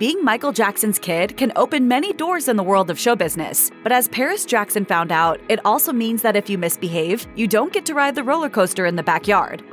Being Michael Jackson's kid can open many doors in the world of show business, but as Paris Jackson found out, it also means that if you misbehave, you don't get to ride the roller coaster in the backyard.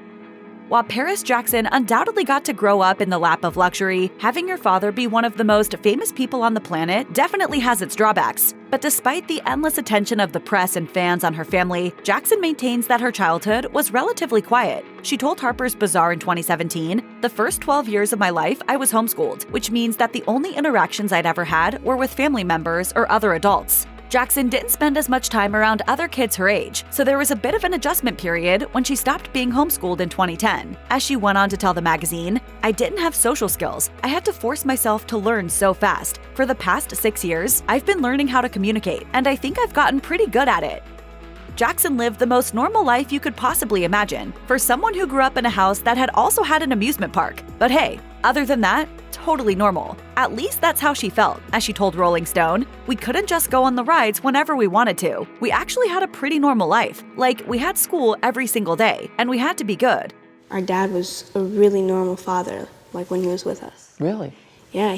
While Paris Jackson undoubtedly got to grow up in the lap of luxury, having your father be one of the most famous people on the planet definitely has its drawbacks. But despite the endless attention of the press and fans on her family, Jackson maintains that her childhood was relatively quiet. She told Harper's Bazaar in 2017, "The first 12 years of my life, I was homeschooled, which means that the only interactions I'd ever had were with family members or other adults." Jackson didn't spend as much time around other kids her age, so there was a bit of an adjustment period when she stopped being homeschooled in 2010. As she went on to tell the magazine, "I didn't have social skills. I had to force myself to learn so fast. For the past 6 years, I've been learning how to communicate, and I think I've gotten pretty good at it." Jackson lived the most normal life you could possibly imagine, for someone who grew up in a house that had also had an amusement park. But hey, other than that, totally normal. At least that's how she felt. As she told Rolling Stone, "We couldn't just go on the rides whenever we wanted to. We actually had a pretty normal life. Like, we had school every single day, and we had to be good." Our dad was a really normal father, like when he was with us. Really? Yeah,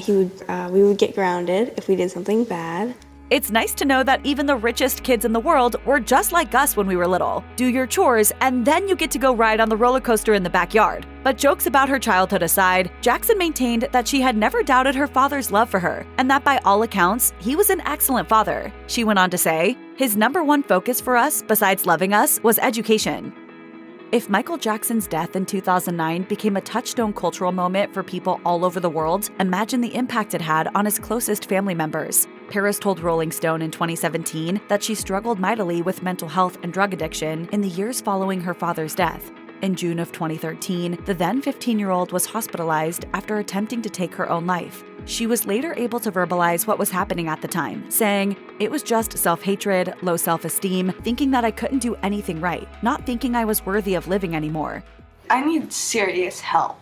we would get grounded if we did something bad. It's nice to know that even the richest kids in the world were just like us when we were little. Do your chores, and then you get to go ride on the roller coaster in the backyard. But jokes about her childhood aside, Jackson maintained that she had never doubted her father's love for her, and that by all accounts, he was an excellent father. She went on to say, "His number one focus for us, besides loving us, was education." If Michael Jackson's death in 2009 became a touchstone cultural moment for people all over the world, imagine the impact it had on his closest family members. Paris told Rolling Stone in 2017 that she struggled mightily with mental health and drug addiction in the years following her father's death. In June of 2013, the then 15-year-old was hospitalized after attempting to take her own life. She was later able to verbalize what was happening at the time, saying, "It was just self-hatred, low self-esteem, thinking that I couldn't do anything right, not thinking I was worthy of living anymore." I need serious help.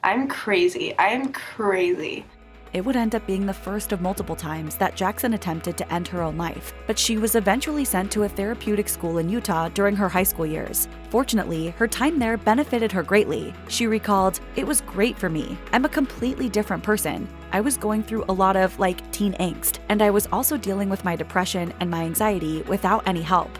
I'm crazy. I am crazy. It would end up being the first of multiple times that Jackson attempted to end her own life, but she was eventually sent to a therapeutic school in Utah during her high school years. Fortunately, her time there benefited her greatly. She recalled, "It was great for me. I'm a completely different person. I was going through a lot of, teen angst, and I was also dealing with my depression and my anxiety without any help."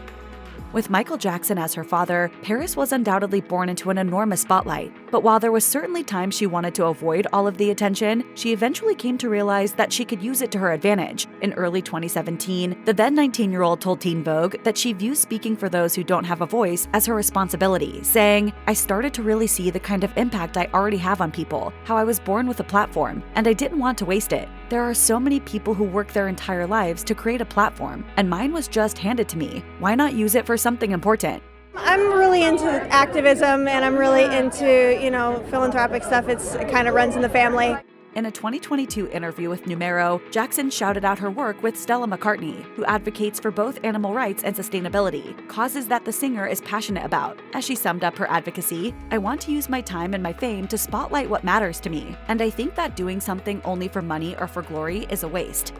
With Michael Jackson as her father, Paris was undoubtedly born into an enormous spotlight. But while there was certainly times she wanted to avoid all of the attention, she eventually came to realize that she could use it to her advantage. In early 2017, the then 19-year-old told Teen Vogue that she views speaking for those who don't have a voice as her responsibility, saying, "I started to really see the kind of impact I already have on people, how I was born with a platform, and I didn't want to waste it. There are so many people who work their entire lives to create a platform, and mine was just handed to me. Why not use it for something important?" I'm really into activism, and I'm really into, philanthropic stuff. It kind of runs in the family. In a 2022 interview with Numero, Jackson shouted out her work with Stella McCartney, who advocates for both animal rights and sustainability, causes that the singer is passionate about. As she summed up her advocacy, "I want to use my time and my fame to spotlight what matters to me, and I think that doing something only for money or for glory is a waste."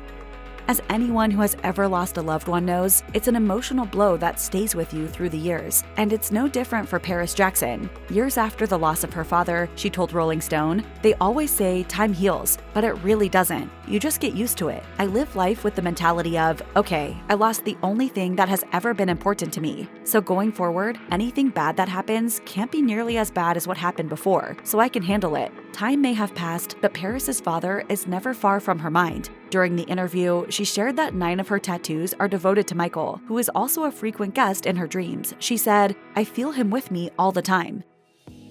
As anyone who has ever lost a loved one knows, it's an emotional blow that stays with you through the years. And it's no different for Paris Jackson. Years after the loss of her father, she told Rolling Stone, "They always say time heals, but it really doesn't. You just get used to it. I live life with the mentality of, okay, I lost the only thing that has ever been important to me. So going forward, anything bad that happens can't be nearly as bad as what happened before, so I can handle it." Time may have passed, but Paris's father is never far from her mind. During the interview, she shared that 9 of her tattoos are devoted to Michael, who is also a frequent guest in her dreams. She said, "I feel him with me all the time."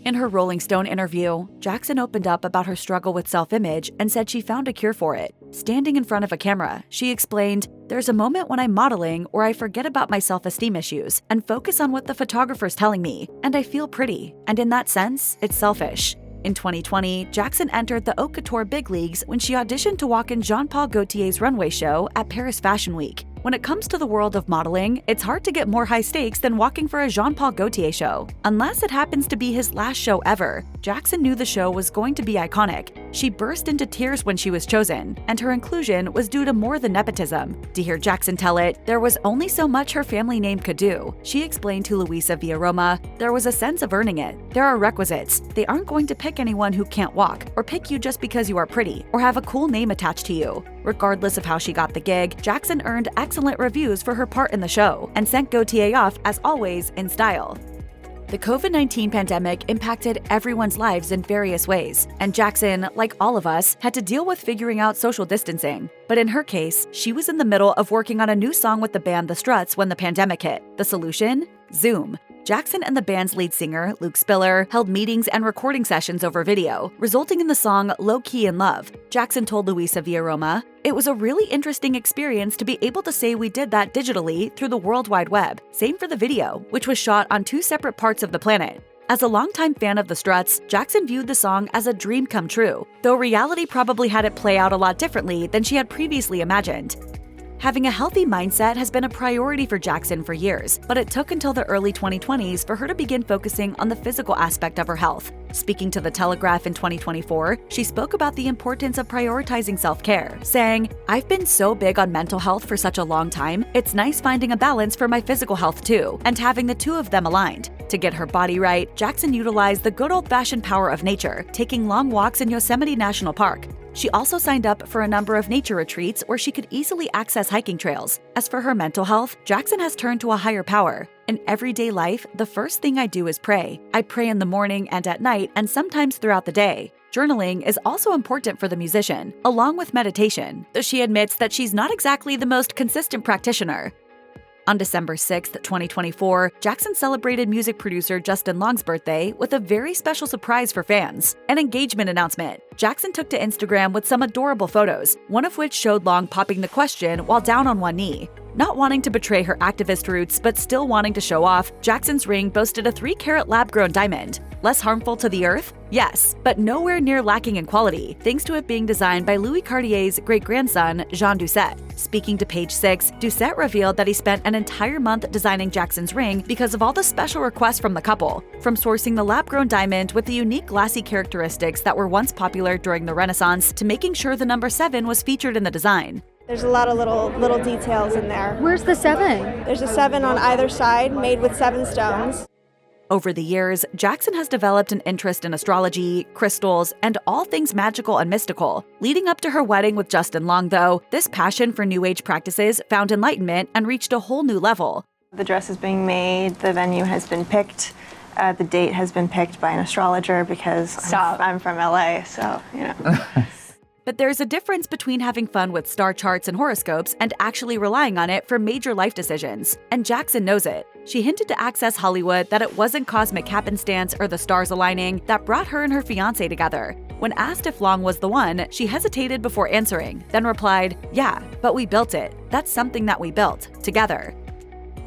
In her Rolling Stone interview, Jackson opened up about her struggle with self-image and said she found a cure for it. Standing in front of a camera, she explained, "There's a moment when I'm modeling where I forget about my self-esteem issues and focus on what the photographer's telling me, and I feel pretty. And in that sense, it's selfish." In 2020, Jackson entered the haute couture big leagues when she auditioned to walk in Jean-Paul Gaultier's runway show at Paris Fashion Week. When it comes to the world of modeling, it's hard to get more high stakes than walking for a Jean-Paul Gaultier show, unless it happens to be his last show ever. Jackson knew the show was going to be iconic. She burst into tears when she was chosen, and her inclusion was due to more than nepotism. To hear Jackson tell it, there was only so much her family name could do. She explained to Luisa Villaroma, "There was a sense of earning it. There are requisites. They aren't going to pick anyone who can't walk, or pick you just because you are pretty, or have a cool name attached to you." Regardless of how she got the gig, Jackson earned excellent reviews for her part in the show, and sent Gaultier off, as always, in style. The COVID-19 pandemic impacted everyone's lives in various ways, and Jackson, like all of us, had to deal with figuring out social distancing. But in her case, she was in the middle of working on a new song with the band The Struts when the pandemic hit. The solution? Zoom. Jackson and the band's lead singer, Luke Spiller, held meetings and recording sessions over video, resulting in the song Low Key in Love. Jackson told Luisa Villaroma, "It was a really interesting experience to be able to say we did that digitally through the World Wide Web. Same for the video, which was shot on 2 separate parts of the planet." As a longtime fan of the Struts, Jackson viewed the song as a dream come true, though reality probably had it play out a lot differently than she had previously imagined. Having a healthy mindset has been a priority for Jackson for years, but it took until the early 2020s for her to begin focusing on the physical aspect of her health. Speaking to The Telegraph in 2024, she spoke about the importance of prioritizing self-care, saying, "I've been so big on mental health for such a long time, it's nice finding a balance for my physical health too, and having the two of them aligned." To get her body right, Jackson utilized the good old-fashioned power of nature, taking long walks in Yosemite National Park. She also signed up for a number of nature retreats where she could easily access hiking trails. As for her mental health, Jackson has turned to a higher power. "In everyday life, the first thing I do is pray. I pray in the morning and at night, and sometimes throughout the day. Journaling is also important for the musician, along with meditation, though she admits that she's not exactly the most consistent practitioner." On December 6, 2024, Jackson celebrated music producer Justin Long's birthday with a very special surprise for fans, an engagement announcement. Jackson took to Instagram with some adorable photos, one of which showed Long popping the question while down on one knee. Not wanting to betray her activist roots but still wanting to show off, Jackson's ring boasted a 3-carat lab-grown diamond. Less harmful to the earth? Yes, but nowhere near lacking in quality, thanks to it being designed by Louis Cartier's great-grandson, Jean Doucet. Speaking to Page 6, Doucet revealed that he spent an entire month designing Jackson's ring because of all the special requests from the couple, from sourcing the lab-grown diamond with the unique glassy characteristics that were once popular during the Renaissance to making sure the number 7 was featured in the design. There's a lot of little details in there. Where's the 7? There's a 7 on either side, made with 7 stones. Over the years, Jackson has developed an interest in astrology, crystals, and all things magical and mystical. Leading up to her wedding with Justin Long, though, this passion for New Age practices found enlightenment and reached a whole new level. The dress is being made, the venue has been picked, the date has been picked by an astrologer because I'm from LA, so, you know. But there's a difference between having fun with star charts and horoscopes and actually relying on it for major life decisions. And Jackson knows it. She hinted to Access Hollywood that it wasn't cosmic happenstance or the stars aligning that brought her and her fiancé together. When asked if Long was the one, she hesitated before answering, then replied, "Yeah, but we built it. That's something that we built, together."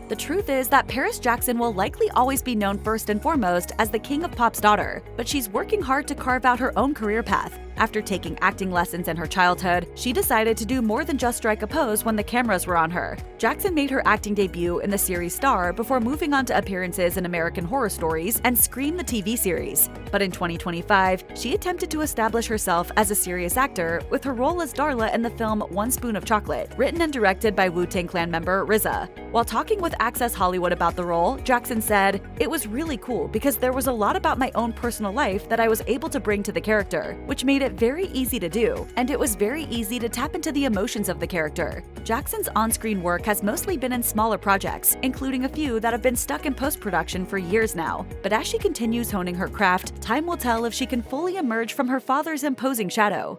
The truth is that Paris Jackson will likely always be known first and foremost as the King of Pop's daughter, but she's working hard to carve out her own career path. After taking acting lessons in her childhood, she decided to do more than just strike a pose when the cameras were on her. Jackson made her acting debut in the series Star before moving on to appearances in American Horror Stories and Scream the TV series. But in 2025, she attempted to establish herself as a serious actor with her role as Darla in the film One Spoon of Chocolate, written and directed by Wu-Tang Clan member RZA. While talking with Access Hollywood about the role, Jackson said, "It was really cool because there was a lot about my own personal life that I was able to bring to the character, which made it very easy to do, and it was very easy to tap into the emotions of the character." Jackson's on-screen work has mostly been in smaller projects, including a few that have been stuck in post-production for years now. But as she continues honing her craft, time will tell if she can fully emerge from her father's imposing shadow.